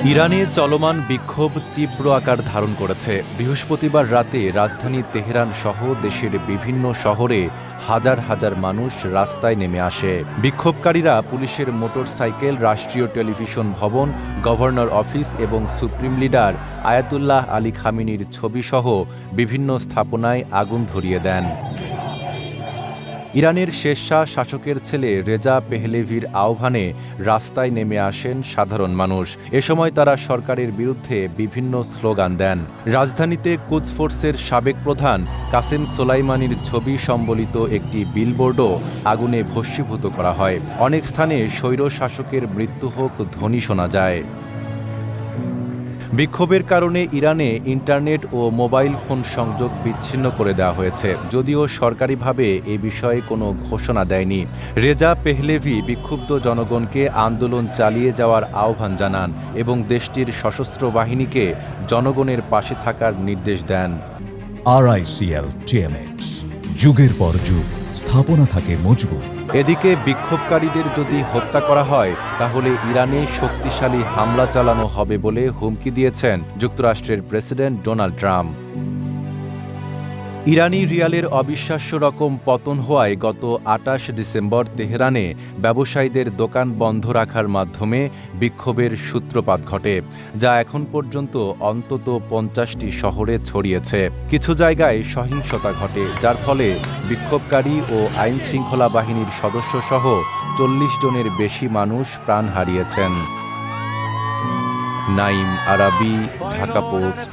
ইরানে চলমান বিক্ষোভ তীব্র আকার ধারণ করেছে। বৃহস্পতিবার রাতে রাজধানী তেহরান সহ দেশের বিভিন্ন শহরে হাজার হাজার মানুষ রাস্তায় নেমে আসে। বিক্ষোভকারীরা পুলিশের মোটরসাইকেল, রাষ্ট্রীয় টেলিভিশন ভবন, গভর্নর অফিস এবং সুপ্রিম লিডার আয়াতুল্লাহ আলী খামেনির ছবিসহ বিভিন্ন স্থাপনায় আগুন ধরিয়ে দেন। ইরানের শেরশাহ শাসকের ছেলে রেজা পেহলেভির আহ্বানে রাস্তায় নেমে আসেন সাধারণ মানুষ। এ সময় তারা সরকারের বিরুদ্ধে বিভিন্ন স্লোগান দেন। রাজধানীতে কুদস ফোর্সের সাবেক প্রধান কাসেম সোলাইমানির ছবি সম্বলিত একটি বিলবোর্ডও আগুনে ভস্মীভূত করা হয়। অনেক স্থানে স্বৈর শাসকের মৃত্যু হোক ধ্বনি শোনা যায়। বিক্ষোভের কারণে ইরানে ইন্টারনেট ও মোবাইল ফোন সংযোগ বিচ্ছিন্ন করে দেওয়া হয়েছে, যদিও সরকারিভাবে এ বিষয়ে কোনো ঘোষণা দেয়নি। রেজা পেহলেভি বিক্ষুব্ধ জনগণকে আন্দোলন চালিয়ে যাওয়ার আহ্বান জানান এবং দেশটির সশস্ত্র বাহিনীকে জনগণের পাশে থাকার নির্দেশ দেন। RICL TMX, যুগের পর যুগ স্থাপনা থাকে মজবুত। এদিকে বিক্ষোভকারীদের যদি হত্যা করা হয় তাহলে ইরানে শক্তিশালী হামলা চালানো হবে বলে হুমকি দিয়েছেন যুক্তরাষ্ট্রের প্রেসিডেন্ট ডোনাল্ড ট্রাম্প। ইরানি রিয়ালের অবিশ্বাস্য রকম পতন হওয়ায় গত ২৮ ডিসেম্বর তেহরানে ব্যবসায়ীদের দোকান বন্ধ রাখার মাধ্যমে বিক্ষোভের সূত্রপাত ঘটে, যা এখন পর্যন্ত অন্তত ৫০টি শহরে ছড়িয়েছে। কিছু জায়গায় সহিংসতা ঘটে, যার ফলে বিক্ষোভকারী ও আইনশৃঙ্খলা বাহিনীর সদস্যসহ ৪০ জনের বেশি মানুষ প্রাণ হারিয়েছেন। নাইম আরাবি, ঢাকা পোস্ট।